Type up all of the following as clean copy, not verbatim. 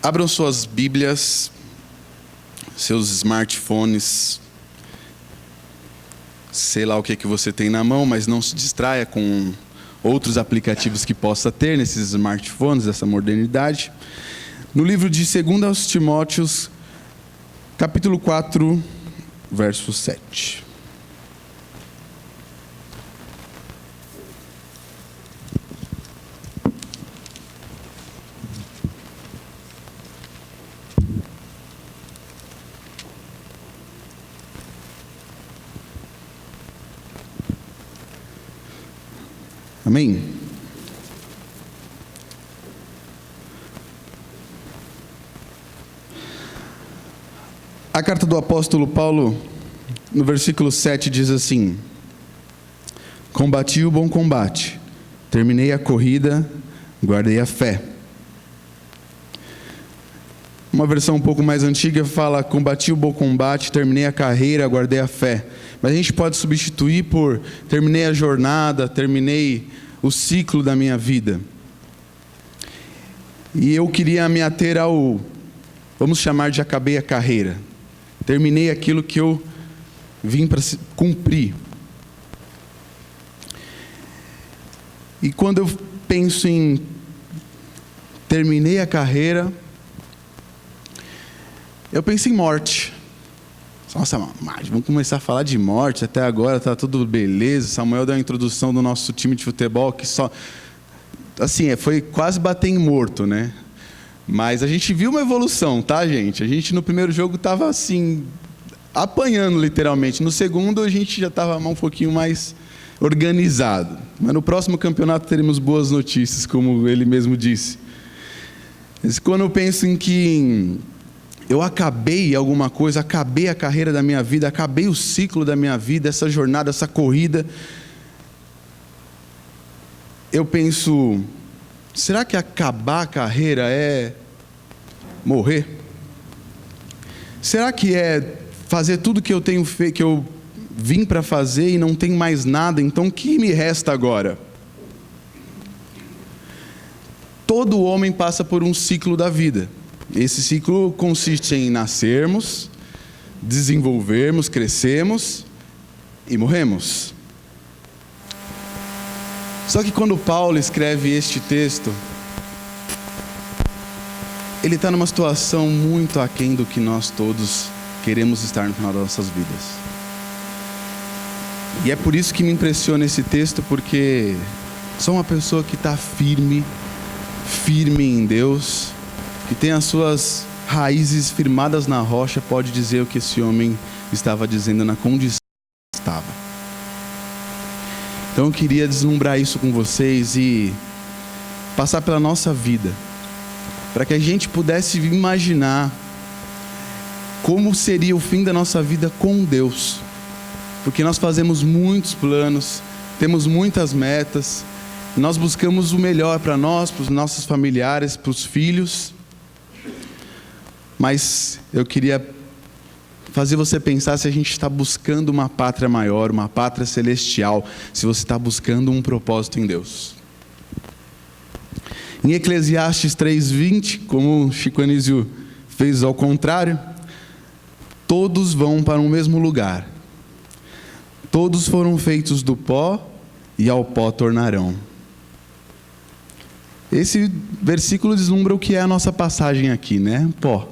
Abram suas Bíblias, seus smartphones, sei lá o que você tem na mão, mas não se distraia com outros aplicativos que possa ter nesses smartphones, dessa modernidade. No livro de 2 Timóteos, capítulo 4, verso 7. Amém? A carta do apóstolo Paulo, no versículo 7, diz assim: combati o bom combate, terminei a corrida, guardei a fé. Uma versão um pouco mais antiga fala: combati o bom combate, terminei a carreira, guardei a fé. Mas a gente pode substituir por: terminei a jornada, terminei o ciclo da minha vida. E eu queria me ater ao, vamos chamar de acabei a carreira. Terminei aquilo que eu vim para cumprir. E quando eu penso em terminei a carreira, eu penso em morte. Nossa, mas vamos começar a falar de morte. Até agora está tudo beleza. Samuel deu a introdução do nosso time de futebol que só, assim, foi quase bater em morto, né? Mas a gente viu uma evolução, tá, gente? A gente no primeiro jogo estava assim, apanhando literalmente. No segundo a gente já estava um pouquinho mais organizado. Mas no próximo campeonato teremos boas notícias, como ele mesmo disse. Mas quando eu penso em que eu acabei alguma coisa, acabei a carreira da minha vida, acabei o ciclo da minha vida, essa jornada, essa corrida, eu penso: será que acabar a carreira é morrer? Será que é fazer tudo que eu tenho feito, que eu vim para fazer e não tem mais nada? Então o que me resta agora? Todo homem passa por um ciclo da vida. Esse ciclo consiste em nascermos, desenvolvermos, crescermos e morremos. Só que quando Paulo escreve este texto, ele está numa situação muito aquém do que nós todos queremos estar no final das nossas vidas. E é por isso que me impressiona esse texto, porque sou uma pessoa que está firme em Deus, que tem as suas raízes firmadas na rocha, pode dizer o que esse homem estava dizendo na condição que estava. Então eu queria deslumbrar isso com vocês e passar pela nossa vida, para que a gente pudesse imaginar como seria o fim da nossa vida com Deus. Porque nós fazemos muitos planos, temos muitas metas, nós buscamos o melhor para nós, para os nossos familiares, para os filhos. Mas eu queria fazer você pensar se a gente está buscando uma pátria maior, uma pátria celestial, se você está buscando um propósito em Deus. Em Eclesiastes 3:20, como Chico Anísio fez ao contrário, todos vão para um mesmo lugar. Todos foram feitos do pó e ao pó tornarão. Esse versículo deslumbra o que é a nossa passagem aqui, né? Pó.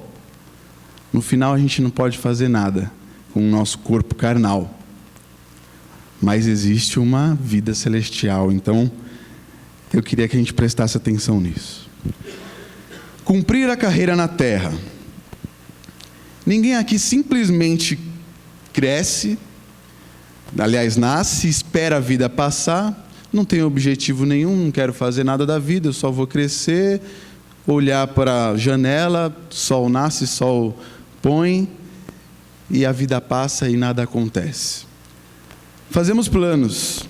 No final a gente não pode fazer nada com o nosso corpo carnal. Mas existe uma vida celestial. Então, eu queria que a gente prestasse atenção nisso. Cumprir a carreira na terra. Ninguém aqui simplesmente cresce, aliás, nasce, espera a vida passar, não tem objetivo nenhum, não quero fazer nada da vida, eu só vou crescer, olhar para a janela, sol nasce, sol põe, e a vida passa e nada acontece. Fazemos planos.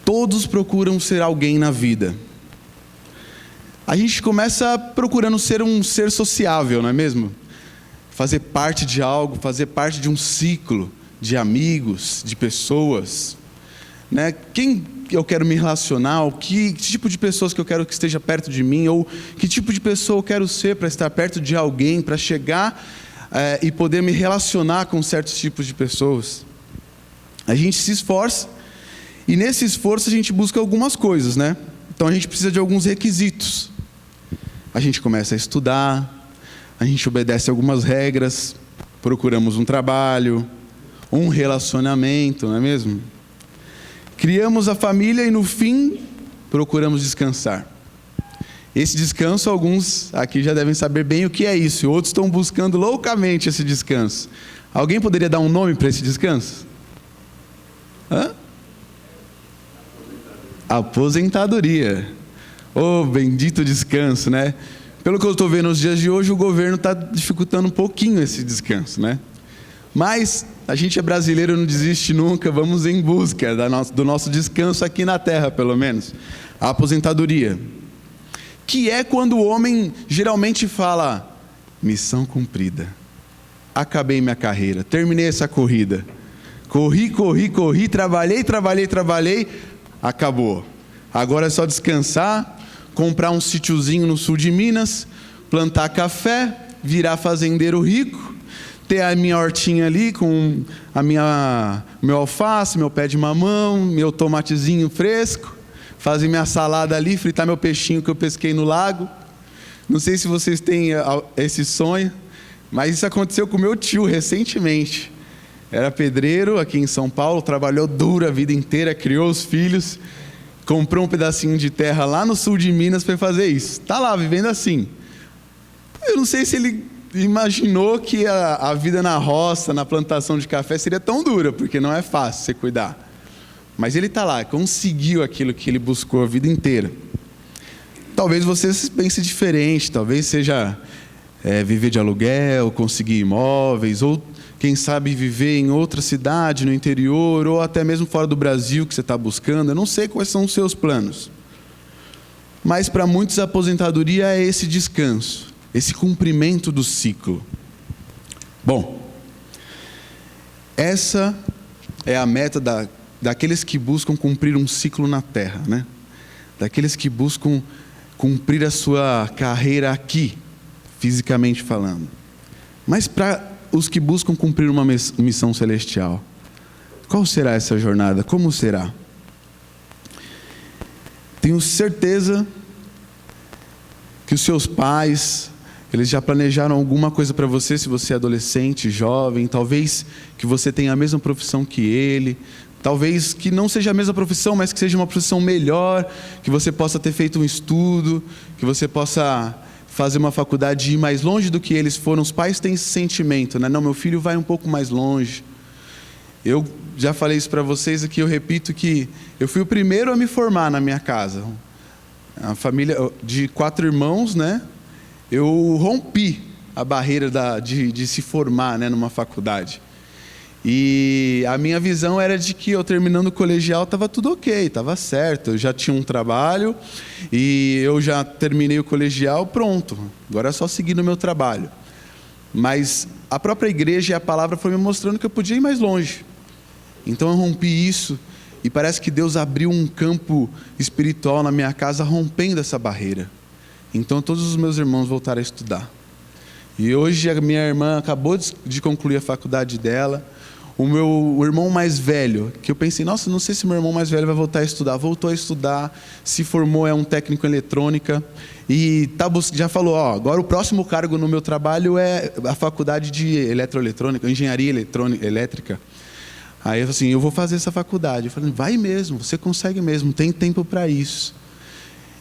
Todos procuram ser alguém na vida. A gente começa procurando ser um ser sociável, não é mesmo? Fazer parte de algo, fazer parte de um ciclo de amigos, de pessoas. né? Quem eu quero me relacionar, que tipo de pessoas que eu quero que esteja perto de mim, ou que tipo de pessoa eu quero ser para estar perto de alguém, para chegar e poder me relacionar com certos tipos de pessoas. A gente se esforça, e nesse esforço a gente busca algumas coisas, né? Então a gente precisa de alguns requisitos. A gente começa a estudar, a gente obedece algumas regras, procuramos um trabalho, um relacionamento, não é mesmo? Criamos a família e no fim procuramos descansar. Esse descanso, alguns aqui já devem saber bem o que é isso, e outros estão buscando loucamente esse descanso. Alguém poderia dar um nome para esse descanso? Aposentadoria. Oh, bendito descanso, né? Pelo que eu estou vendo nos dias de hoje, o governo está dificultando um pouquinho esse descanso, né? Mas a gente é brasileiro, não desiste nunca, vamos em busca do nosso descanso aqui na terra, pelo menos. A aposentadoria, que é quando o homem geralmente fala: missão cumprida, acabei minha carreira, terminei essa corrida, corri, trabalhei, acabou. Agora é só descansar, comprar um sítiozinho no sul de Minas, plantar café, virar fazendeiro rico, ter a minha hortinha ali com meu alface, meu pé de mamão, meu tomatezinho fresco, fazer minha salada ali, fritar meu peixinho que eu pesquei no lago. Não sei se vocês têm esse sonho, mas isso aconteceu com meu tio recentemente. Era pedreiro aqui em São Paulo, trabalhou duro a vida inteira, criou os filhos, comprou um pedacinho de terra lá no sul de Minas para fazer isso. Está lá, vivendo assim. Eu não sei se ele imaginou que a vida na roça, na plantação de café seria tão dura, porque não é fácil você cuidar. Mas ele está lá, conseguiu aquilo que ele buscou a vida inteira. Talvez você pense diferente, talvez seja viver de aluguel, conseguir imóveis, ou quem sabe viver em outra cidade, no interior, ou até mesmo fora do Brasil que você está buscando. Eu não sei quais são os seus planos. Mas para muitos a aposentadoria é esse descanso, esse cumprimento do ciclo. Bom, essa é a meta daqueles que buscam cumprir um ciclo na terra, né? Daqueles que buscam cumprir a sua carreira aqui, fisicamente falando. Mas para os que buscam cumprir uma missão celestial, qual será essa jornada? Como será? Tenho certeza que os seus pais, eles já planejaram alguma coisa para você, se você é adolescente, jovem, talvez que você tenha a mesma profissão que ele, talvez que não seja a mesma profissão, mas que seja uma profissão melhor, que você possa ter feito um estudo, que você possa fazer uma faculdade e ir mais longe do que eles foram. Os pais têm esse sentimento, né? Não, meu filho vai um pouco mais longe. Eu já falei isso para vocês aqui, eu repito que eu fui o primeiro a me formar na minha casa. A família de 4 irmãos, né? Eu rompi a barreira de se formar, né, numa faculdade. E a minha visão era de que eu terminando o colegial estava tudo ok, estava certo. Eu já tinha um trabalho e eu já terminei o colegial, pronto. Agora é só seguir no meu trabalho. Mas a própria igreja e a palavra foi me mostrando que eu podia ir mais longe. Então eu rompi isso e parece que Deus abriu um campo espiritual na minha casa, rompendo essa barreira. Então todos os meus irmãos voltaram a estudar. E hoje a minha irmã acabou de concluir a faculdade dela. O irmão mais velho, que eu pensei, nossa, não sei se meu irmão mais velho vai voltar a estudar. Voltou a estudar, se formou, é um técnico em eletrônica. E já falou, agora o próximo cargo no meu trabalho é a faculdade de eletroeletrônica, engenharia elétrica. Aí eu falei assim, eu vou fazer essa faculdade. Eu falei, vai mesmo, você consegue mesmo, tem tempo para isso.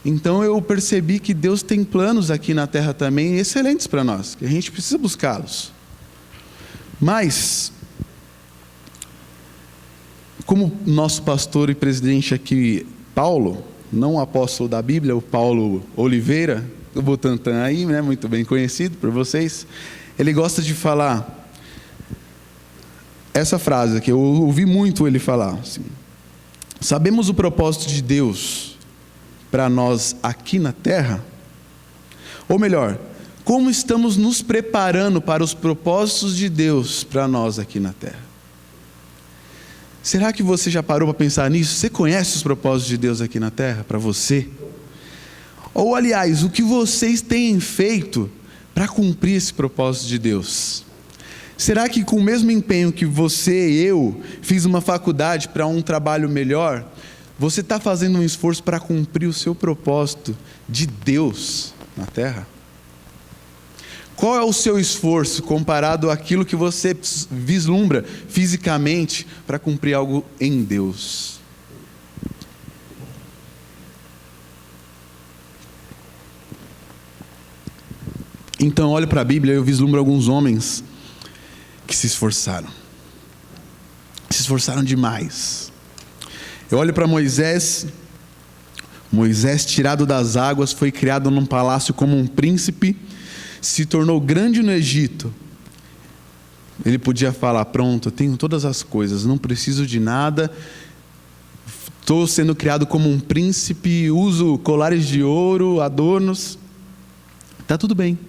Então eu percebi que Deus tem planos aqui na terra também excelentes para nós, que a gente precisa buscá-los. Mas, como nosso pastor e presidente aqui, Paulo, não o apóstolo da Bíblia, o Paulo Oliveira, do Butantã aí, né, muito bem conhecido por vocês, ele gosta de falar essa frase que eu ouvi muito ele falar, assim, sabemos o propósito de Deus para nós aqui na terra? Ou melhor, como estamos nos preparando para os propósitos de Deus para nós aqui na terra? Será que você já parou para pensar nisso? Você conhece os propósitos de Deus aqui na terra para você? Ou, aliás, o que vocês têm feito para cumprir esse propósito de Deus? Será que com o mesmo empenho que você e eu fiz uma faculdade para um trabalho melhor, você está fazendo um esforço para cumprir o seu propósito de Deus na terra? Qual é o seu esforço comparado àquilo que você vislumbra fisicamente para cumprir algo em Deus? Então, olho para a Bíblia e eu vislumbro alguns homens que se esforçaram demais. Eu olho para Moisés. Moisés, tirado das águas, foi criado num palácio como um príncipe, se tornou grande no Egito. Ele podia falar: pronto, eu tenho todas as coisas, não preciso de nada, estou sendo criado como um príncipe, uso colares de ouro, adornos, está tudo bem.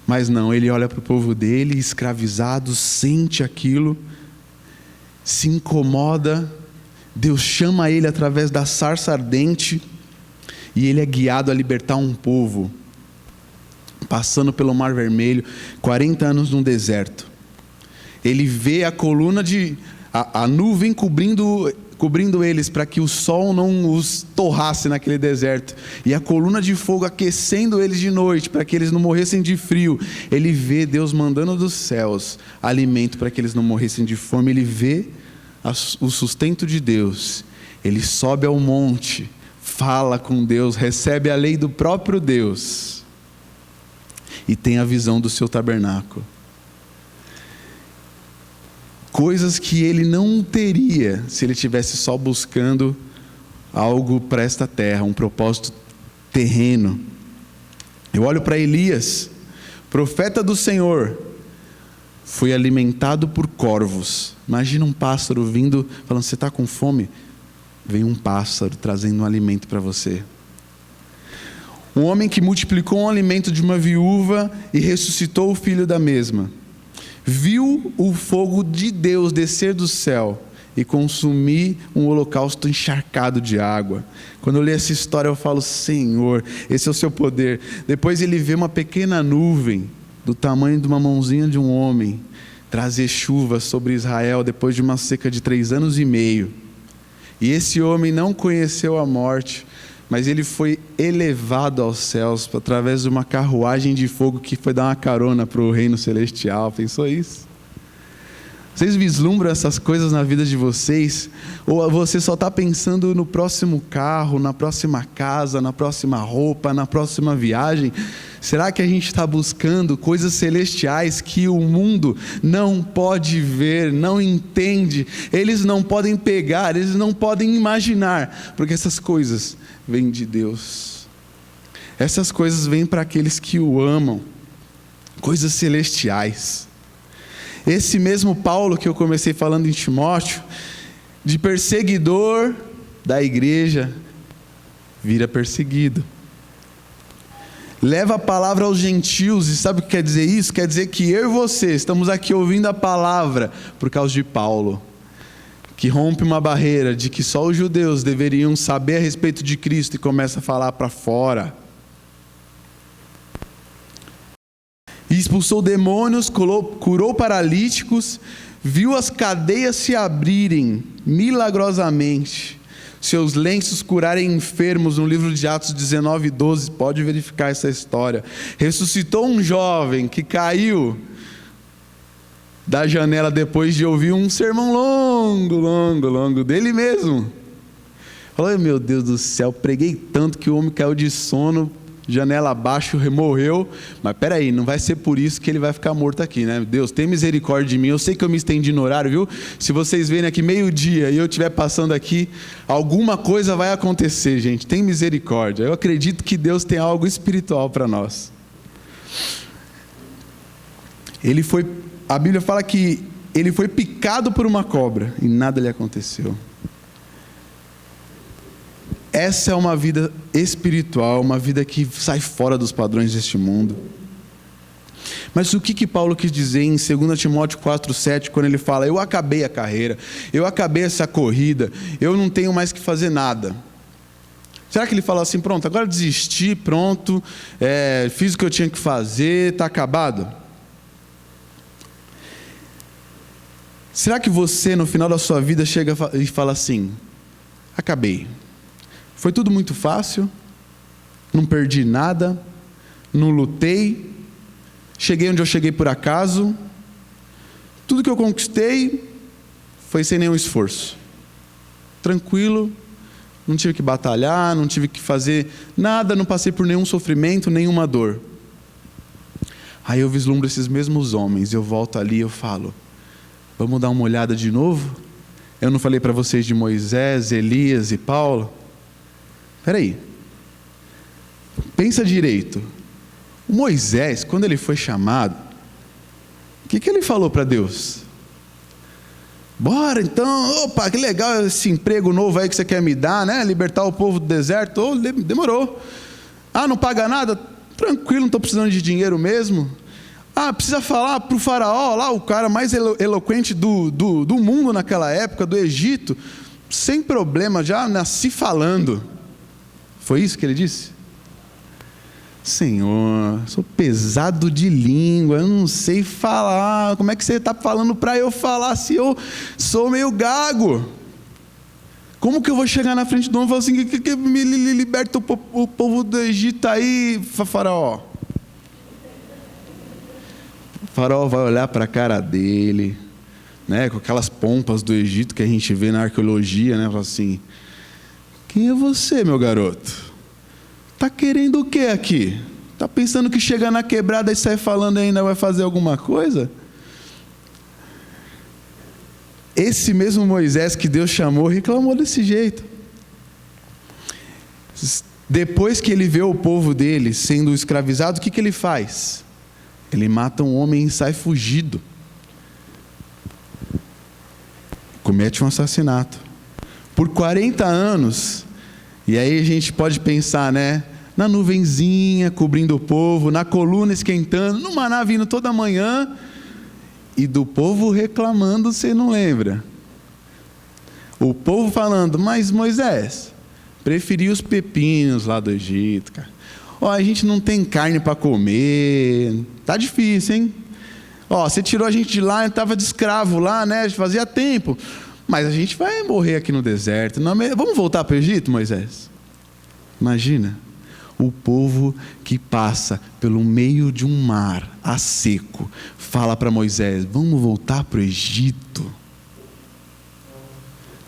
Mas não, ele olha para o povo dele, escravizado, sente aquilo, se incomoda. Deus chama ele através da sarça ardente, e ele é guiado a libertar um povo, passando pelo Mar Vermelho, 40 anos num deserto. Ele vê a coluna a nuvem cobrindo eles, para que o sol não os torrasse naquele deserto, e a coluna de fogo aquecendo eles de noite, para que eles não morressem de frio. Ele vê Deus mandando dos céus alimento para que eles não morressem de fome. Ele vê o sustento de Deus. Ele sobe ao monte, fala com Deus, recebe a lei do próprio Deus, e tem a visão do seu tabernáculo. Coisas que ele não teria se ele estivesse só buscando algo para esta terra, um propósito terreno. Eu olho para Elias, profeta do Senhor, foi alimentado por corvos. Imagina um pássaro vindo, falando: você está com fome? Vem um pássaro trazendo um alimento para você. Um homem que multiplicou um alimento de uma viúva e ressuscitou o filho da mesma. Viu o fogo de Deus descer do céu e consumir um holocausto encharcado de água. Quando eu leio essa história eu falo: Senhor, esse é o seu poder. Depois ele vê uma pequena nuvem do tamanho de uma mãozinha de um homem trazer chuva sobre Israel depois de uma seca de 3 anos e meio. E esse homem não conheceu a morte, mas ele foi elevado aos céus através de uma carruagem de fogo que foi dar uma carona para o reino celestial. Pensou isso? Vocês vislumbram essas coisas na vida de vocês? Ou você só está pensando no próximo carro, na próxima casa, na próxima roupa, na próxima viagem? Será que a gente está buscando coisas celestiais que o mundo não pode ver, não entende? Eles não podem pegar, eles não podem imaginar, porque essas coisas vêm de Deus. Essas coisas vêm para aqueles que o amam, coisas celestiais. Esse mesmo Paulo que eu comecei falando em Timóteo, de perseguidor da igreja, vira perseguido. Leva a palavra aos gentios, e sabe o que quer dizer isso? Quer dizer que eu e você estamos aqui ouvindo a palavra por causa de Paulo, que rompe uma barreira de que só os judeus deveriam saber a respeito de Cristo e começa a falar para fora. E expulsou demônios, curou paralíticos, viu as cadeias se abrirem milagrosamente, seus lenços curarem enfermos, no livro de Atos 19:12, pode verificar essa história. Ressuscitou um jovem que caiu da janela depois de ouvir um sermão longo dele mesmo. Falou: meu Deus do céu, preguei tanto que o homem caiu de sono, janela abaixo, morreu. Mas peraí, não vai ser por isso que ele vai ficar morto aqui, né? Deus, tem misericórdia de mim. Eu sei que eu me estendi no horário, viu? Se vocês verem aqui meio-dia e eu estiver passando aqui, alguma coisa vai acontecer, gente. Tem misericórdia. Eu acredito que Deus tem algo espiritual para nós. A Bíblia fala que ele foi picado por uma cobra e nada lhe aconteceu. Essa é uma vida espiritual, uma vida que sai fora dos padrões deste mundo. Mas o que Paulo quis dizer em 2 Timóteo 4,7, quando ele fala: eu acabei a carreira, eu acabei essa corrida, eu não tenho mais que fazer nada? Será que ele fala assim: pronto, agora desisti, pronto, fiz o que eu tinha que fazer, está acabado? Será que você, no final da sua vida, chega e fala assim: acabei, foi tudo muito fácil, não perdi nada, não lutei, cheguei onde eu cheguei por acaso, tudo que eu conquistei foi sem nenhum esforço, tranquilo, não tive que batalhar, não tive que fazer nada, não passei por nenhum sofrimento, nenhuma dor. Aí eu vislumbro esses mesmos homens, eu volto ali e eu falo: vamos dar uma olhada de novo? Eu não falei para vocês de Moisés, Elias e Paulo? Espera aí, pensa direito. O Moisés, quando ele foi chamado, o que ele falou para Deus? Bora então, opa, que legal esse emprego novo aí que você quer me dar, né? Libertar o povo do deserto. Demorou. Ah, não paga nada? Tranquilo, não estou precisando de dinheiro mesmo. Ah, precisa falar para o faraó lá, o cara mais eloquente do mundo naquela época, do Egito. Sem problema, já nasci falando. Foi isso que ele disse? Senhor, sou pesado de língua, eu não sei falar. Como é que você está falando para eu falar se eu sou meio gago? Como que eu vou chegar na frente do homem e falar assim: que me liberta o povo do Egito aí, faraó? O faraó vai olhar para a cara dele, né, com aquelas pompas do Egito que a gente vê na arqueologia, né? Fala assim: quem é você, meu garoto? Está querendo o que aqui? Está pensando que chega na quebrada e sai falando e ainda vai fazer alguma coisa? Esse mesmo Moisés que Deus chamou reclamou desse jeito. Depois que ele vê o povo dele sendo escravizado, o que ele faz? Ele mata um homem e sai fugido. Comete um assassinato. Por 40 anos... E aí a gente pode pensar, né? Na nuvenzinha cobrindo o povo, na coluna esquentando, no maná vindo toda manhã, e do povo reclamando, você não lembra? O povo falando: mas Moisés, preferi os pepinos lá do Egito, cara. Ó, a gente não tem carne para comer, tá difícil, hein? Ó, você tirou a gente de lá, estava de escravo lá, né? Fazia tempo. Mas a gente vai morrer aqui no deserto. Vamos voltar para o Egito, Moisés? Imagina, o povo que passa pelo meio de um mar a seco, fala para Moisés: vamos voltar para o Egito.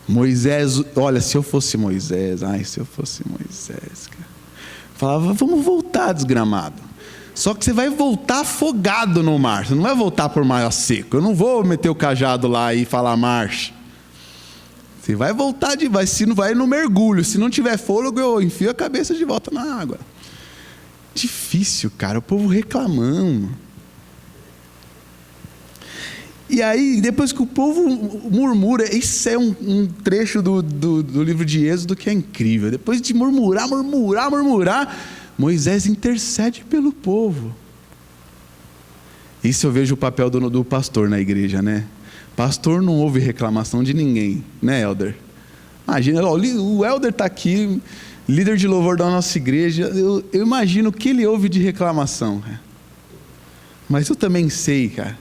Moisés, olha, se eu fosse Moisés, cara, falava: vamos voltar, desgramado. Só que você vai voltar afogado no mar, você não vai voltar por mar a seco. Eu não vou meter o cajado lá e falar marcha. Você vai voltar se não vai no mergulho. Se não tiver fôlego, eu enfio a cabeça de volta na água. Difícil, cara. O povo reclamando. E aí, depois que o povo murmura, isso é um trecho do livro de Êxodo que é incrível. Depois de murmurar, Moisés intercede pelo povo. Isso eu vejo o papel do pastor na igreja, né? Pastor não ouve reclamação de ninguém, né, Elder? Imagina, o Elder está aqui, líder de louvor da nossa igreja. Eu imagino o que ele ouve de reclamação, cara. Mas eu também sei, cara,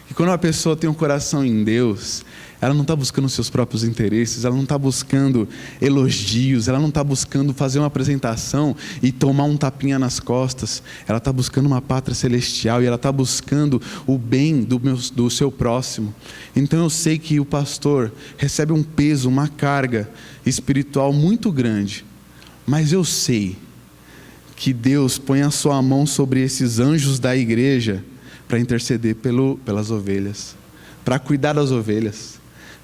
que quando uma pessoa tem um coração em Deus, ela não está buscando seus próprios interesses, ela não está buscando elogios, ela não está buscando fazer uma apresentação e tomar um tapinha nas costas. Ela está buscando uma pátria celestial e ela está buscando o bem do seu próximo. Então eu sei que o pastor recebe um peso, uma carga espiritual muito grande, mas eu sei que Deus põe a sua mão sobre esses anjos da igreja para interceder pelas ovelhas, para cuidar das ovelhas,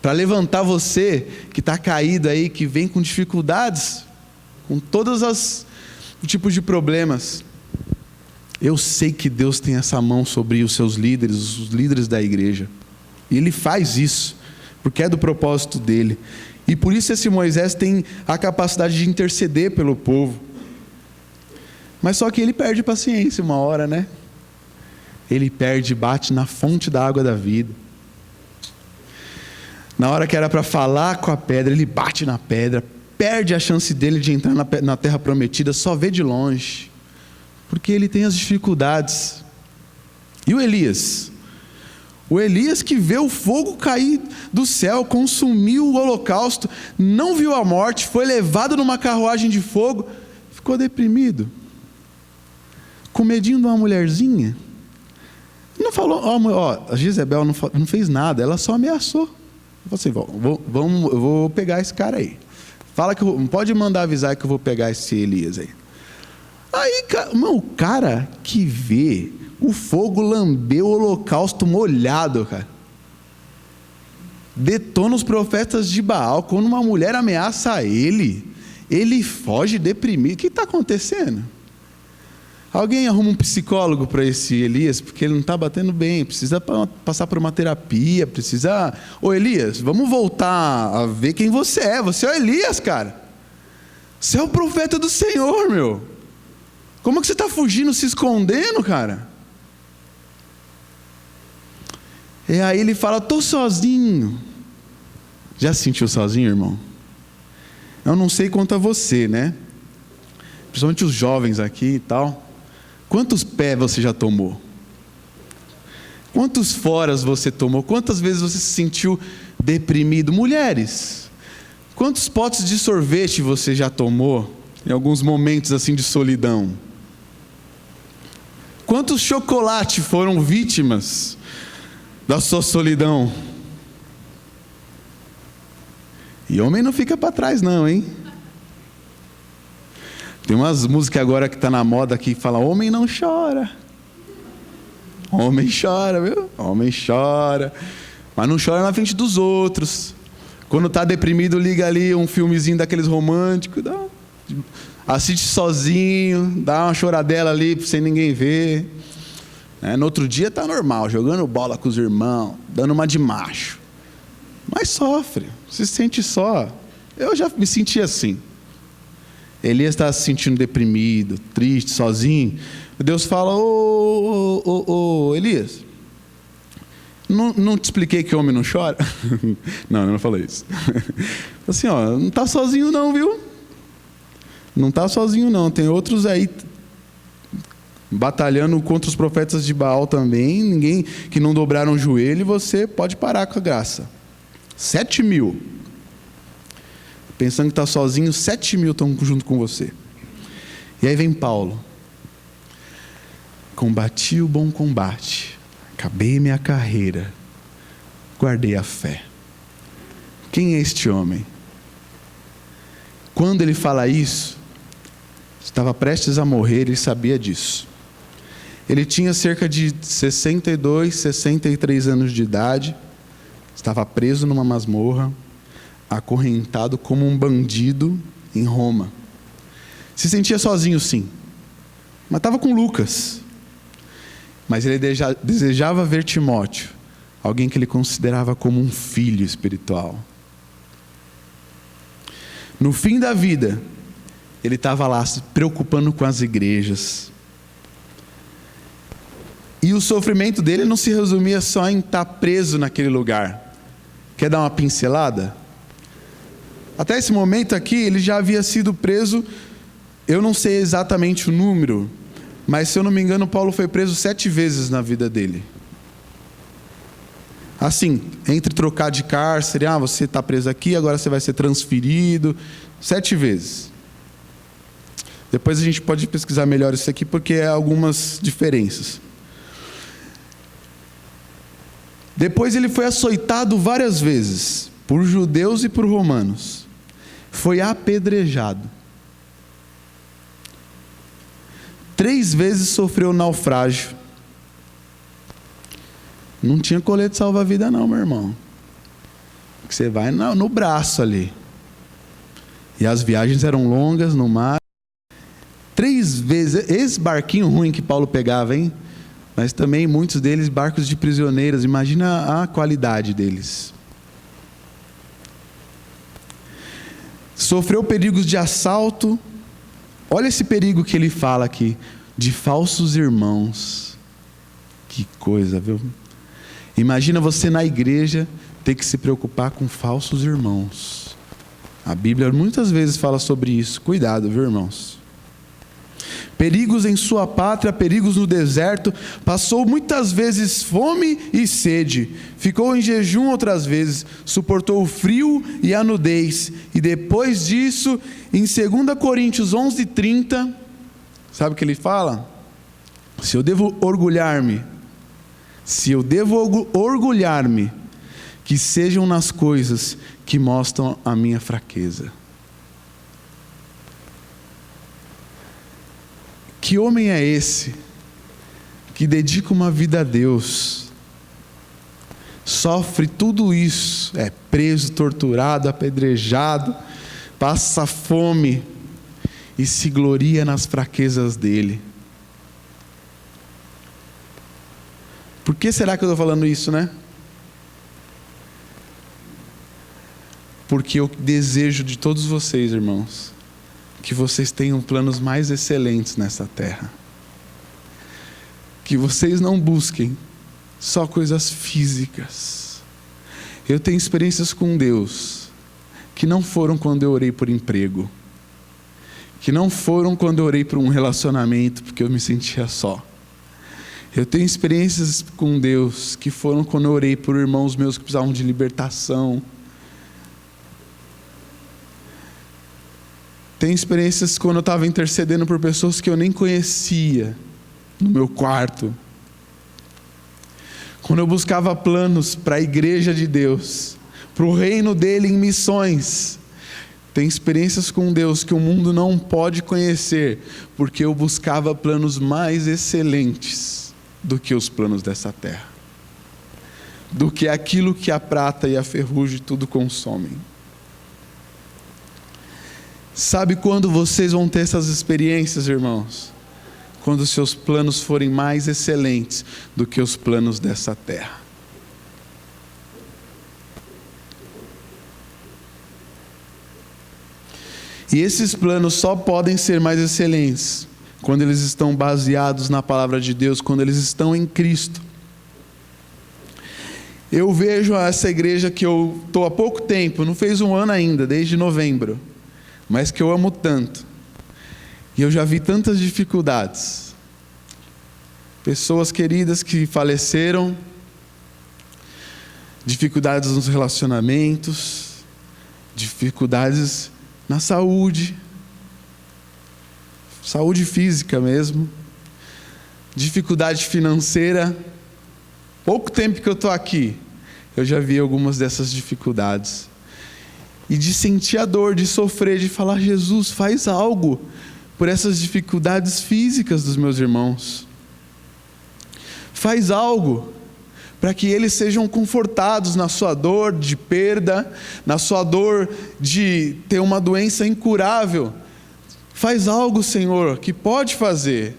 para levantar você que está caído aí, que vem com dificuldades, com todos os tipos de problemas. Eu sei que Deus tem essa mão sobre os seus líderes, os líderes da igreja, e Ele faz isso, porque é do propósito dEle, e por isso esse Moisés tem a capacidade de interceder pelo povo. Mas só que ele perde paciência uma hora, né? ele perde e bate na fonte da água da vida. Na hora que era para falar com a pedra, ele bate na pedra, perde a chance dele de entrar na terra prometida, só vê de longe, porque ele tem as dificuldades. E o Elias? O Elias que vê o fogo cair do céu, consumiu o holocausto, não viu a morte, foi levado numa carruagem de fogo, ficou deprimido, com medinho de uma mulherzinha. Não falou, a Jezebel não fez nada, ela só ameaçou. Eu falei assim, eu vou pegar esse cara aí. Fala que pode mandar avisar que eu vou pegar esse Elias aí. Aí, o cara que vê o fogo lamber o holocausto molhado, cara, detona os profetas de Baal. Quando uma mulher ameaça ele foge deprimido. O que está acontecendo? Alguém arruma um psicólogo para esse Elias, porque ele não está batendo bem, precisa passar por uma terapia, precisa... Ô Elias, vamos voltar a ver quem você é. Você é o Elias, cara. Você é o profeta do Senhor, meu. Como que você está fugindo, se escondendo, cara? E aí ele fala, estou sozinho. Já se sentiu sozinho, irmão? Eu não sei quanto a você, né? Principalmente os jovens aqui e tal. Quantos pés você já tomou? Quantos foras você tomou? Quantas vezes você se sentiu deprimido? Mulheres, quantos potes de sorvete você já tomou em alguns momentos assim de solidão? Quantos chocolates foram vítimas da sua solidão? E homem não fica para trás não, hein? Tem umas músicas agora que está na moda que fala, homem não chora. Homem chora, viu? Homem chora. Mas não chora na frente dos outros. Quando está deprimido, liga ali um filmezinho daqueles românticos. Assiste sozinho, dá uma choradela ali sem ninguém ver. No outro dia está normal, jogando bola com os irmãos, dando uma de macho. Mas sofre, se sente só. Eu já me senti assim. Elias está se sentindo deprimido, triste, sozinho. Deus fala, ô Elias, não te expliquei que homem não chora? Não, eu não falei isso. Assim, não está sozinho não, viu? Não está sozinho não, tem outros aí batalhando contra os profetas de Baal também, ninguém que não dobraram o joelho, e você pode parar com a graça. 7.000. Pensando que está sozinho, 7.000 estão junto com você. E aí vem Paulo. Combati o bom combate, acabei minha carreira, guardei a fé. Quem é este homem? Quando ele fala isso, estava prestes a morrer, ele sabia disso. Ele tinha cerca de 62, 63 anos de idade, estava preso numa masmorra, acorrentado como um bandido em Roma. Se sentia sozinho, sim, mas estava com Lucas. Mas ele desejava ver Timóteo, alguém que ele considerava como um filho espiritual. No fim da vida, ele estava lá se preocupando com as igrejas. E o sofrimento dele não se resumia só em estar preso naquele lugar. Quer dar uma pincelada? Até esse momento aqui, ele já havia sido preso, eu não sei exatamente o número, mas se eu não me engano, Paulo foi preso 7 vezes na vida dele. Assim, entre trocar de cárcere, você está preso aqui, agora você vai ser transferido, 7 vezes. Depois a gente pode pesquisar melhor isso aqui, porque há algumas diferenças. Depois ele foi açoitado várias vezes, por judeus e por romanos. Foi apedrejado. 3 vezes sofreu naufrágio. Não tinha colete salva-vida não, meu irmão. Você vai no braço ali. E as viagens eram longas no mar. 3 vezes, esse barquinho ruim que Paulo pegava, hein? Mas também muitos deles barcos de prisioneiros. Imagina a qualidade deles. Sofreu perigos de assalto. Olha esse perigo que ele fala aqui, de falsos irmãos. Que coisa, viu? Imagina você na igreja ter que se preocupar com falsos irmãos. A Bíblia muitas vezes fala sobre isso. Cuidado, viu, irmãos? Perigos em sua pátria, perigos no deserto. Passou muitas vezes fome e sede. Ficou em jejum outras vezes. Suportou o frio e a nudez. E depois disso, em 2 Coríntios 11:30, sabe o que ele fala? Se eu devo orgulhar-me, que sejam nas coisas que mostram a minha fraqueza. Que homem é esse que dedica uma vida a Deus, sofre tudo isso, é preso, torturado, apedrejado, passa fome e se gloria nas fraquezas dele? Por que será que eu estou falando isso, né? Porque eu desejo de todos vocês, irmãos, que vocês tenham planos mais excelentes nessa terra. Que vocês não busquem só coisas físicas. Eu tenho experiências com Deus que não foram quando eu orei por emprego, que não foram quando eu orei por um relacionamento porque eu me sentia só. Eu tenho experiências com Deus que foram quando eu orei por irmãos meus que precisavam de libertação. Tem experiências quando eu estava intercedendo por pessoas que eu nem conhecia, no meu quarto. Quando eu buscava planos para a igreja de Deus, para o reino dele em missões. Tem experiências com Deus que o mundo não pode conhecer, porque eu buscava planos mais excelentes do que os planos dessa terra, do que aquilo que a prata e a ferrugem tudo consomem. Sabe quando vocês vão ter essas experiências, irmãos? Quando os seus planos forem mais excelentes do que os planos dessa terra. E esses planos só podem ser mais excelentes quando eles estão baseados na palavra de Deus, quando eles estão em Cristo. Eu vejo essa igreja que eu estou há pouco tempo, não fez um ano ainda, desde novembro, mas que eu amo tanto, e eu já vi tantas dificuldades, pessoas queridas que faleceram, dificuldades nos relacionamentos, dificuldades na saúde física mesmo, dificuldade financeira. Pouco tempo que eu estou aqui, eu já vi algumas dessas dificuldades. E de sentir a dor, de sofrer, de falar: Jesus, faz algo por essas dificuldades físicas dos meus irmãos. Faz algo para que eles sejam confortados na sua dor de perda, na sua dor de ter uma doença incurável. Faz algo, Senhor, que pode fazer,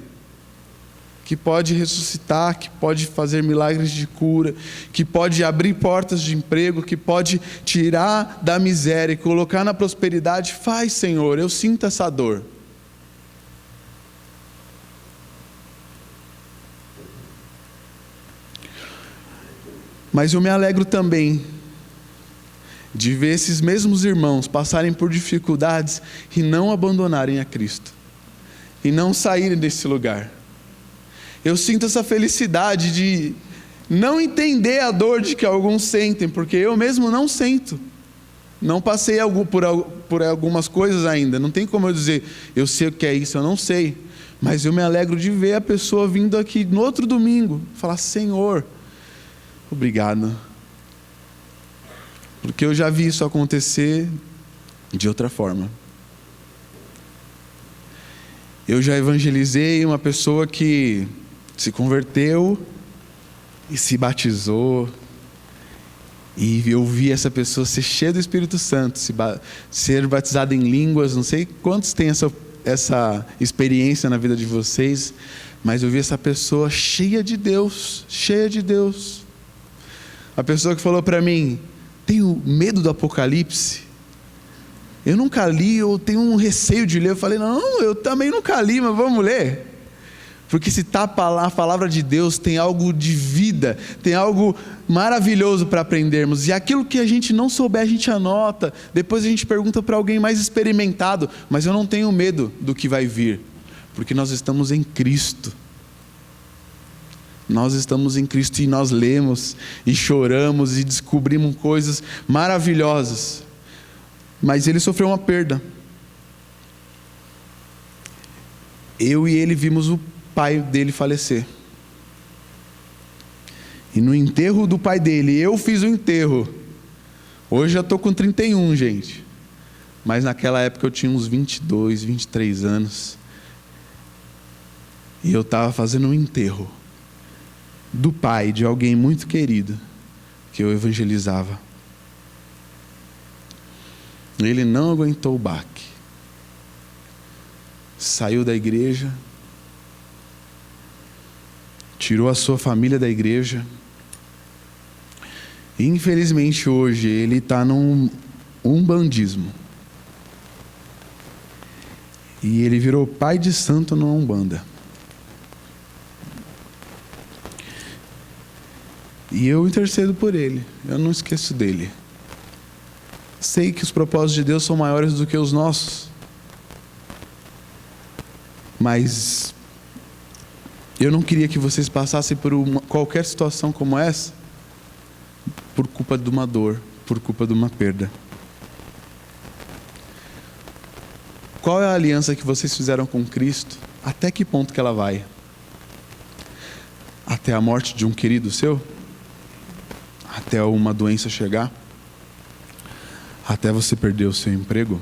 que pode ressuscitar, que pode fazer milagres de cura, que pode abrir portas de emprego, que pode tirar da miséria e colocar na prosperidade. Faz, Senhor, eu sinto essa dor. Mas eu me alegro também de ver esses mesmos irmãos passarem por dificuldades e não abandonarem a Cristo, e não saírem desse lugar. Eu sinto essa felicidade de não entender a dor de que alguns sentem, porque eu mesmo não sinto. Não passei por algumas coisas ainda. Não tem como eu dizer, eu sei o que é isso, eu não sei. Mas eu me alegro de ver a pessoa vindo aqui no outro domingo, falar: Senhor, obrigado. Porque eu já vi isso acontecer de outra forma. Eu já evangelizei uma pessoa que se converteu e se batizou, e eu vi essa pessoa ser cheia do Espírito Santo, ser batizada em línguas. Não sei quantos têm essa experiência na vida de vocês, mas eu vi essa pessoa cheia de Deus, cheia de Deus. A pessoa que falou para mim: tenho medo do Apocalipse, eu nunca li, eu tenho um receio de ler. Eu falei: não, eu também nunca li, mas vamos ler. Porque se está a palavra de Deus, tem algo de vida, tem algo maravilhoso para aprendermos. E aquilo que a gente não souber, a gente anota. Depois a gente pergunta para alguém mais experimentado. Mas eu não tenho medo do que vai vir, porque nós estamos em Cristo. Nós estamos em Cristo e nós lemos e choramos e descobrimos coisas maravilhosas. Mas ele sofreu uma perda. Eu e ele vimos o pai dele falecer. E no enterro do pai dele, eu fiz o enterro. Hoje eu estou com 31, gente. Mas naquela época eu tinha uns 22, 23 anos. E eu estava fazendo um enterro do pai de alguém muito querido que eu evangelizava. Ele não aguentou o baque. Saiu da igreja, tirou a sua família da igreja. E infelizmente hoje ele está num umbandismo. E ele virou pai de santo na Umbanda. E eu intercedo por ele, eu não esqueço dele. Sei que os propósitos de Deus são maiores do que os nossos. Mas eu não queria que vocês passassem por qualquer situação como essa por culpa de uma dor, por culpa de uma perda. Qual é a aliança que vocês fizeram com Cristo? Até que ponto que ela vai? Até a morte de um querido seu? Até uma doença chegar? Até você perder o seu emprego?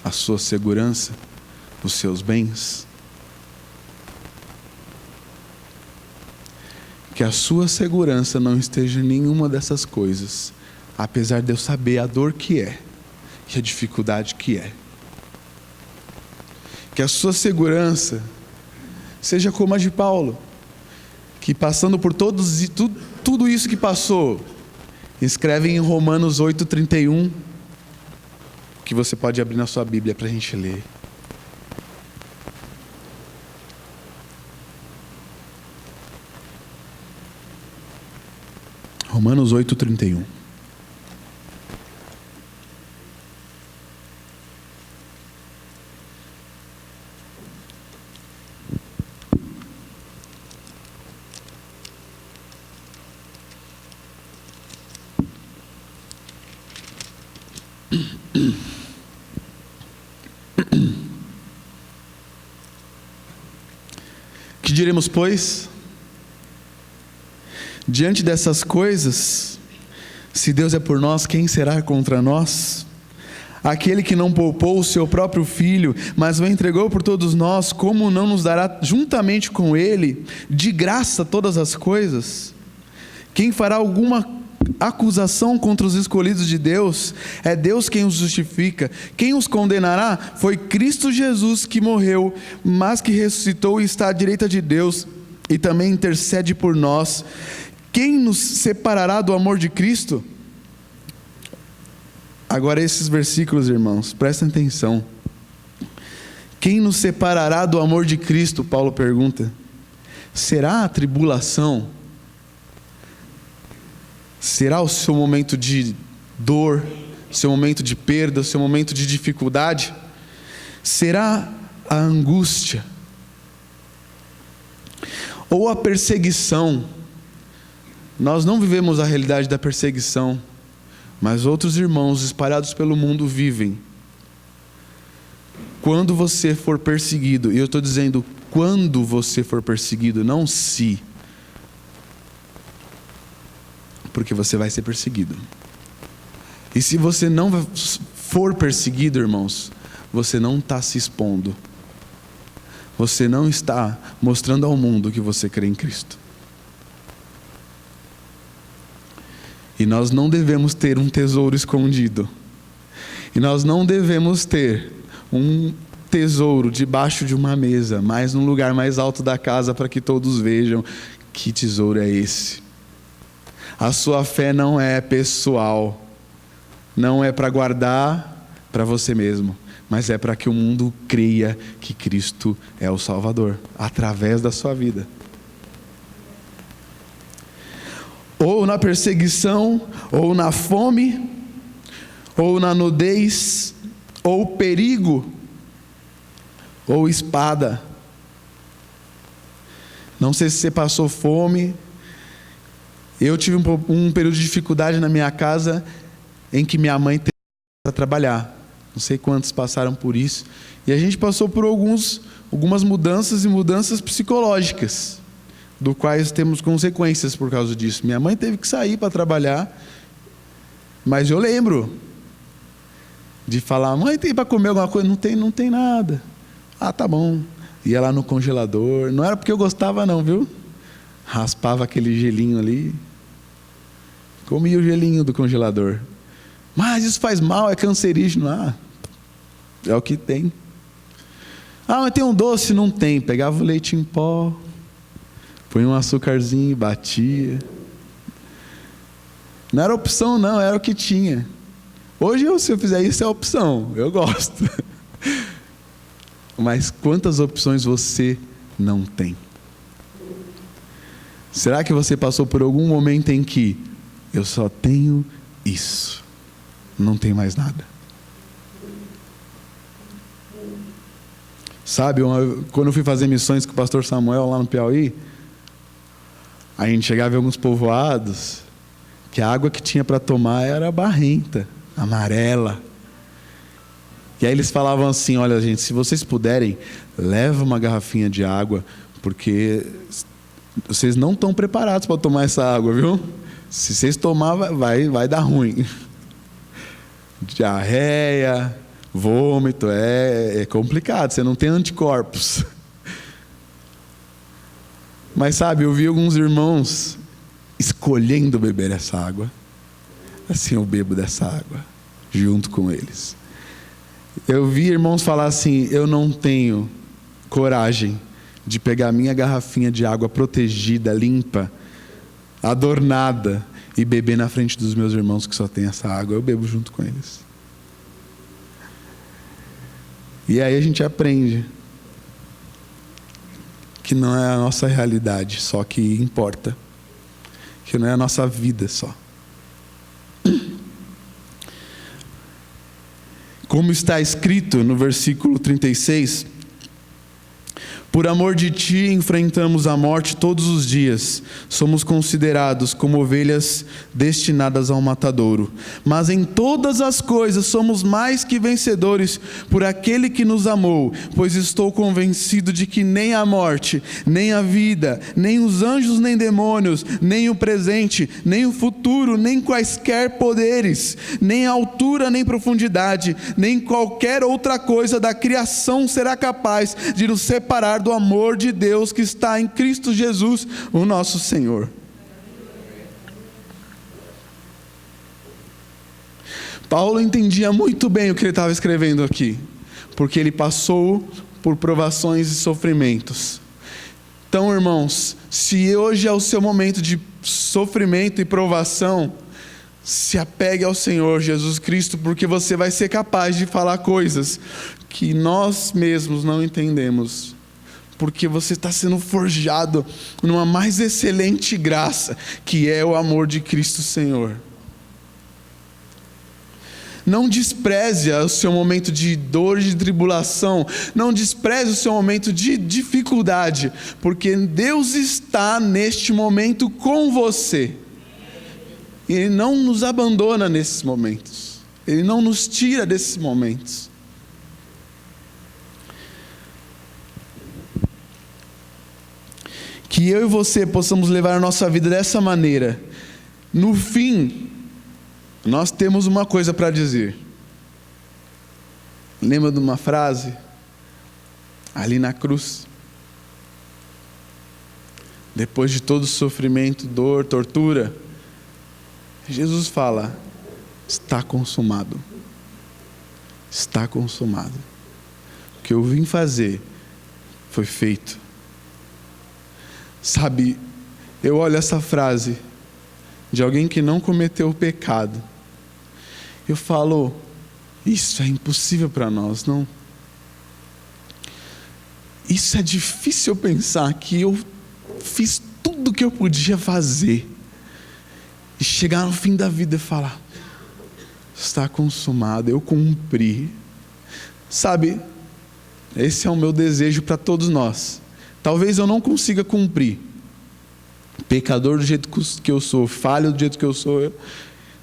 A sua segurança? Os seus bens? Que a sua segurança não esteja em nenhuma dessas coisas, apesar de eu saber a dor que é e a dificuldade que é. Que a sua segurança seja como a de Paulo, que passando por tudo isso que passou, escreve em Romanos 8:31, que você pode abrir na sua Bíblia para a gente ler. Romanos 8:31. Que diremos, pois? Diante dessas coisas, se Deus é por nós, quem será contra nós? Aquele que não poupou o seu próprio filho, mas o entregou por todos nós, como não nos dará juntamente com ele, de graça, todas as coisas? Quem fará alguma acusação contra os escolhidos de Deus? É Deus quem os justifica. Quem os condenará? Foi Cristo Jesus, que morreu, mas que ressuscitou e está à direita de Deus, e também intercede por nós. Quem nos separará do amor de Cristo? Agora esses versículos, irmãos, prestem atenção. Quem nos separará do amor de Cristo? Paulo pergunta. Será a tribulação? Será o seu momento de dor, seu momento de perda, seu momento de dificuldade? Será a angústia? Ou a perseguição? Nós não vivemos a realidade da perseguição, mas outros irmãos espalhados pelo mundo vivem. Quando você for perseguido, e eu estou dizendo quando você for perseguido, não se, porque você vai ser perseguido. E se você não for perseguido, irmãos, você não está se expondo, você não está mostrando ao mundo que você crê em Cristo. E nós não devemos ter um tesouro escondido. E nós não devemos ter um tesouro debaixo de uma mesa, mas num lugar mais alto da casa, para que todos vejam que tesouro é esse. A sua fé não é pessoal, não é para guardar para você mesmo, mas é para que o mundo creia que Cristo é o Salvador, através da sua vida. Ou na perseguição, ou na fome, ou na nudez, ou perigo, ou espada. Não sei se você passou fome. Eu tive um período de dificuldade na minha casa, em que minha mãe teve para trabalhar. Não sei quantos passaram por isso. E a gente passou por algumas mudanças e mudanças psicológicas, do quais temos consequências por causa disso. Minha mãe teve que sair para trabalhar, mas eu lembro de falar: mãe, tem para comer alguma coisa? Não tem nada. Ah, tá bom. Ia lá no congelador. Não era porque eu gostava não, viu? Raspava aquele gelinho ali, comia o gelinho do congelador. Mas isso faz mal, é cancerígeno. Ah, é o que tem. Ah, mas tem um doce? Não tem. Pegava o leite em pó, põe um açúcarzinho, batia. Não era opção não, era o que tinha. Hoje, se eu fizer isso, é opção. Eu gosto. Mas quantas opções você não tem? Será que você passou por algum momento em que eu só tenho isso, não tem mais nada? Sabe, quando eu fui fazer missões com o pastor Samuel lá no Piauí, a gente chegava em alguns povoados que a água que tinha para tomar era barrenta, amarela. E aí eles falavam assim: olha, gente, se vocês puderem, leva uma garrafinha de água, porque vocês não estão preparados para tomar essa água, viu? Se vocês tomar, vai dar ruim. Diarreia, vômito, é complicado, você não tem anticorpos. Mas sabe, eu vi alguns irmãos escolhendo beber essa água. Assim, eu bebo dessa água, junto com eles. Eu vi irmãos falar assim: eu não tenho coragem de pegar minha garrafinha de água protegida, limpa, adornada, e beber na frente dos meus irmãos que só tem essa água. Eu bebo junto com eles. E aí a gente aprende que não é a nossa realidade só que importa, que não é a nossa vida só. Como está escrito no versículo 36, por amor de ti enfrentamos a morte todos os dias, somos considerados como ovelhas destinadas ao matadouro. Mas em todas as coisas somos mais que vencedores por aquele que nos amou, pois estou convencido de que nem a morte, nem a vida, nem os anjos nem demônios, nem o presente, nem o futuro, nem quaisquer poderes, nem a altura nem profundidade, nem qualquer outra coisa da criação será capaz de nos separar do amor de Deus que está em Cristo Jesus, o nosso Senhor. Paulo entendia muito bem o que ele estava escrevendo aqui, porque ele passou por provações e sofrimentos. Então, irmãos, se hoje é o seu momento de sofrimento e provação, se apegue ao Senhor Jesus Cristo, porque você vai ser capaz de falar coisas que nós mesmos não entendemos, porque você está sendo forjado numa mais excelente graça, que é o amor de Cristo Senhor. Não despreze o seu momento de dor e de tribulação, não despreze o seu momento de dificuldade, porque Deus está neste momento com você. E Ele não nos abandona nesses momentos, Ele não nos tira desses momentos. Que eu e você possamos levar a nossa vida dessa maneira. No fim, nós temos uma coisa para dizer. Lembra de uma frase? Ali na cruz. Depois de todo sofrimento, dor, tortura, Jesus fala: está consumado. Está consumado. O que eu vim fazer foi feito. Sabe, eu olho essa frase de alguém que não cometeu o pecado. Eu falo: Isso é impossível para nós, não? Isso é difícil pensar que eu fiz tudo o que eu podia fazer e chegar no fim da vida e falar: está consumado, eu cumpri. Sabe, esse é o meu desejo para todos nós. Talvez eu não consiga cumprir, pecador do jeito que eu sou, falho do jeito que eu sou,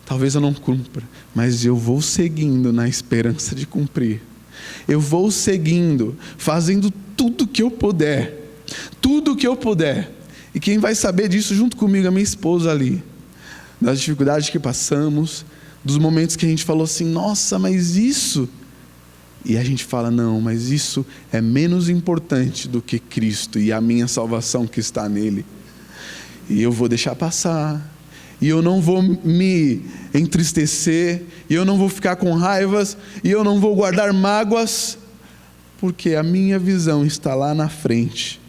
talvez eu não cumpra, mas eu vou seguindo na esperança de cumprir. Eu vou seguindo, fazendo tudo que eu puder, tudo que eu puder. E quem vai saber disso junto comigo é minha esposa ali, das dificuldades que passamos, dos momentos que a gente falou assim: nossa, mas isso... E a gente fala: não, mas isso é menos importante do que Cristo e a minha salvação que está nele. E eu vou deixar passar, e eu não vou me entristecer, e eu não vou ficar com raivas, e eu não vou guardar mágoas, porque a minha visão está lá na frente,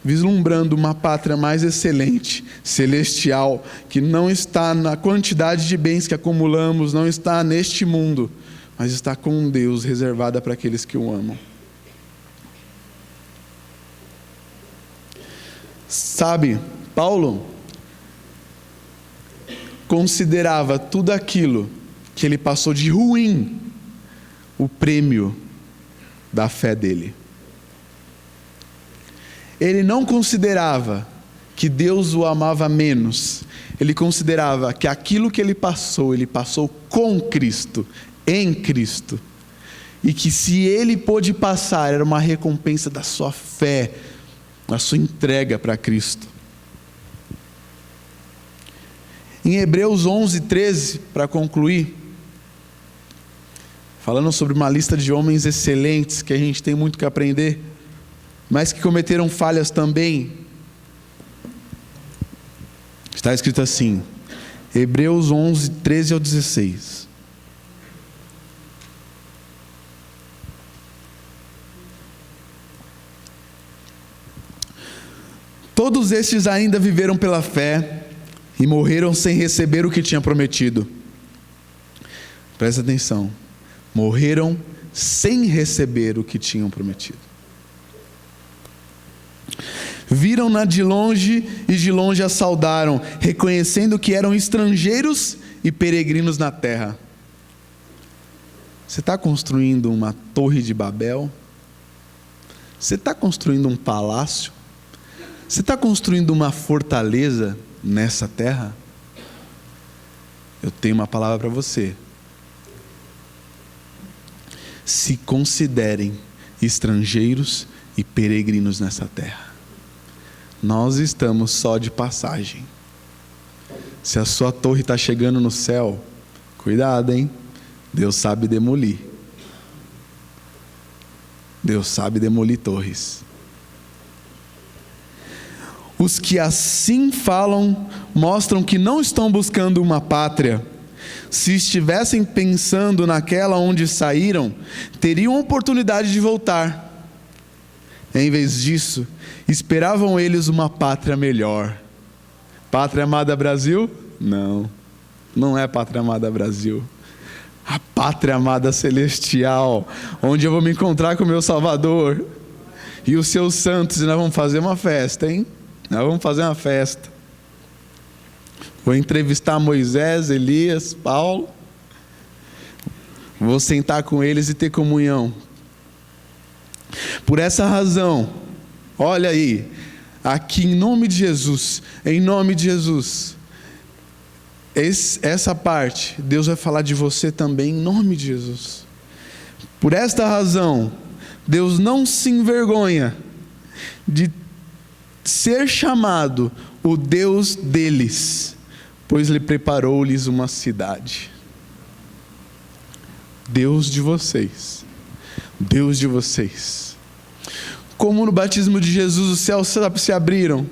vislumbrando uma pátria mais excelente, celestial, que não está na quantidade de bens que acumulamos, não está neste mundo, mas está com Deus, reservada para aqueles que o amam. Sabe, Paulo considerava tudo aquilo que ele passou de ruim o prêmio da fé dele. Ele não considerava que Deus o amava menos. Ele considerava que aquilo que ele passou com Cristo, em Cristo. E que se ele pôde passar, era uma recompensa da sua fé, da sua entrega para Cristo. Em Hebreus 11:13, para concluir, falando sobre uma lista de homens excelentes, que a gente tem muito que aprender, mas que cometeram falhas também. Está escrito assim, Hebreus 11:13 ao 16. Todos estes ainda viveram pela fé e morreram sem receber o que tinha prometido. Presta atenção. Morreram sem receber o que tinham prometido. Viram-na de longe e de longe a saudaram, reconhecendo que eram estrangeiros e peregrinos na terra. Você está construindo uma torre de Babel? Você está construindo um palácio? Você está construindo uma fortaleza nessa terra? Eu tenho uma palavra para você. Se considerem estrangeiros e peregrinos nessa terra. Nós estamos só de passagem. Se a sua torre está chegando no céu, cuidado, hein? Deus sabe demolir. Deus sabe demolir torres. Os que assim falam mostram que não estão buscando uma pátria. Se estivessem pensando naquela onde saíram, teriam oportunidade de voltar. Em vez disso, esperavam eles uma pátria melhor. Pátria amada Brasil? Não, não é pátria amada Brasil. A pátria amada celestial, onde eu vou me encontrar com o meu Salvador e os seus santos, e nós vamos fazer uma festa, hein? Nós vamos fazer uma festa. Vou entrevistar Moisés, Elias, Paulo. Vou sentar com eles e ter comunhão. Por essa razão, olha aí, aqui em nome de Jesus, essa parte, Deus vai falar de você também em nome de Jesus. Por esta razão, Deus não se envergonha de ser chamado o Deus deles, pois lhe preparou-lhes uma cidade. Deus de vocês. Deus de vocês. Como no batismo de Jesus os céus se abriram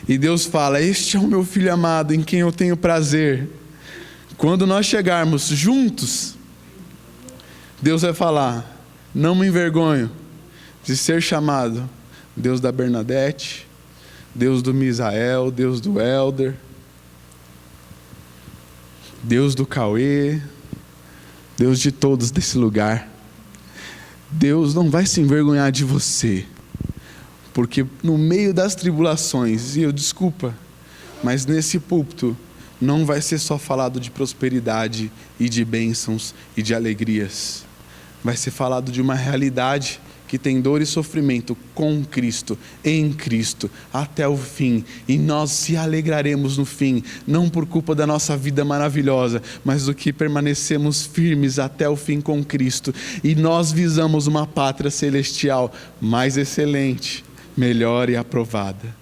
e Deus fala: este é o meu filho amado em quem eu tenho prazer. Quando nós chegarmos juntos, Deus vai falar: não me envergonho de ser chamado Deus da Bernadette, Deus do Misael, Deus do Helder, Deus do Cauê, Deus de todos desse lugar, Deus não vai se envergonhar de você, porque no meio das tribulações, e eu desculpa, mas nesse púlpito não vai ser só falado de prosperidade e de bênçãos e de alegrias. Vai ser falado de uma realidade que tem dor e sofrimento com Cristo, em Cristo, até o fim. E nós se alegraremos no fim, não por culpa da nossa vida maravilhosa, mas do que permanecemos firmes até o fim com Cristo. E nós visamos uma pátria celestial mais excelente, melhor e aprovada.